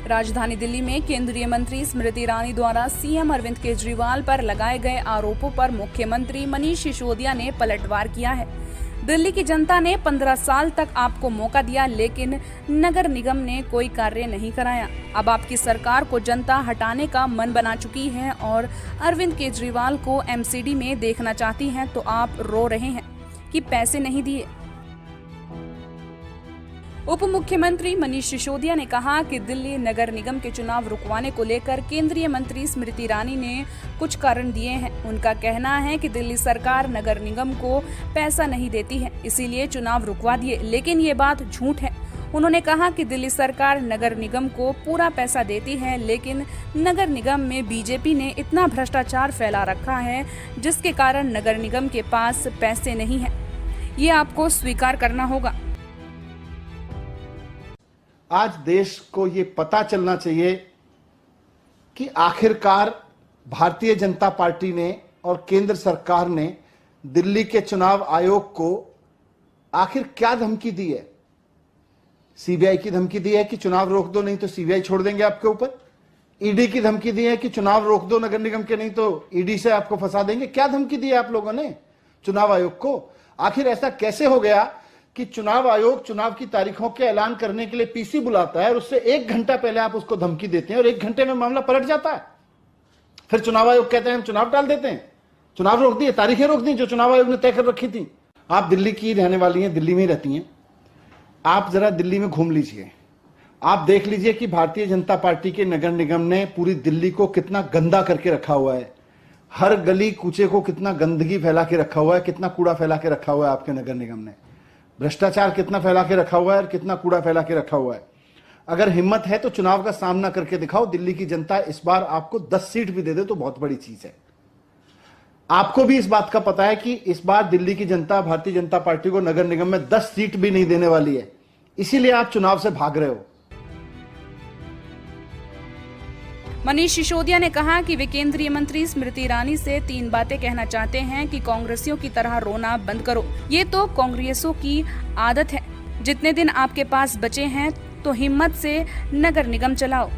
राजधानी दिल्ली में केंद्रीय मंत्री स्मृति ईरानी द्वारा सीएम अरविंद केजरीवाल पर लगाए गए आरोपों पर मुख्यमंत्री मनीष सिसोदिया ने पलटवार किया है। दिल्ली की जनता ने 15 साल तक आपको मौका दिया, लेकिन नगर निगम ने कोई कार्य नहीं कराया। अब आपकी सरकार को जनता हटाने का मन बना चुकी है और अरविंद केजरीवाल को एमसीडी में देखना चाहती है, तो आप रो रहे हैं कि पैसे नहीं दिए। उप मुख्यमंत्री मनीष सिसोदिया ने कहा कि दिल्ली नगर निगम के चुनाव रुकवाने को लेकर केंद्रीय मंत्री स्मृति ईरानी ने कुछ कारण दिए हैं। उनका कहना है कि दिल्ली सरकार नगर निगम को पैसा नहीं देती है, इसीलिए चुनाव रुकवा दिए, लेकिन ये बात झूठ है। उन्होंने कहा कि दिल्ली सरकार नगर निगम को पूरा पैसा देती है, लेकिन नगर निगम में बीजेपी ने इतना भ्रष्टाचार फैला रखा है, जिसके कारण नगर निगम के पास पैसे नहीं है। ये आपको स्वीकार करना होगा। आज देश को ये पता चलना चाहिए कि आखिरकार भारतीय जनता पार्टी ने और केंद्र सरकार ने दिल्ली के चुनाव आयोग को आखिर क्या धमकी दी है। सीबीआई की धमकी दी है कि चुनाव रोक दो, नहीं तो सीबीआई छोड़ देंगे आपके ऊपर। ईडी की धमकी दी है कि चुनाव रोक दो नगर निगम के, नहीं तो ईडी से आपको फंसा देंगे। क्या धमकी दी है आप लोगों ने चुनाव आयोग को? आखिर ऐसा कैसे हो गया कि चुनाव आयोग चुनाव की तारीखों के ऐलान करने के लिए पीसी बुलाता है और उससे 1 घंटा पहले आप उसको धमकी देते हैं और 1 घंटे में मामला पलट जाता है। फिर चुनाव आयोग कहते हैं हम चुनाव टाल देते हैं, चुनाव रोक दिए, तारीखें रोक दी जो चुनाव आयोग ने तय कर रखी थी। आप दिल्ली की रहने वाली हैं, दिल्ली में ही रहती हैं। आप जरा दिल्ली में घूम लीजिए, आप देख लीजिए कि भारतीय जनता पार्टी के नगर निगम ने पूरी दिल्ली को कितना गंदा करके रखा हुआ है। हर गली कूचे को कितना गंदगी फैला के रखा हुआ है, कितना कूड़ा फैला के रखा हुआ है आपके नगर निगम ने। भ्रष्टाचार कितना फैला के रखा हुआ है और कितना कूड़ा फैला के रखा हुआ है। अगर हिम्मत है तो चुनाव का सामना करके दिखाओ। दिल्ली की जनता इस बार आपको 10 सीट भी दे दे तो बहुत बड़ी चीज है। आपको भी इस बात का पता है कि इस बार दिल्ली की जनता भारतीय जनता पार्टी को नगर निगम में 10 सीट भी नहीं देने वाली है, इसीलिए आप चुनाव से भाग रहे हो। मनीष सिसोदिया ने कहा कि वे केंद्रीय मंत्री स्मृति ईरानी से 3 बातें कहना चाहते हैं कि कांग्रेसियों की तरह रोना बंद करो। ये तो कांग्रेसियों की आदत है। जितने दिन आपके पास बचे हैं तो हिम्मत से नगर निगम चलाओ।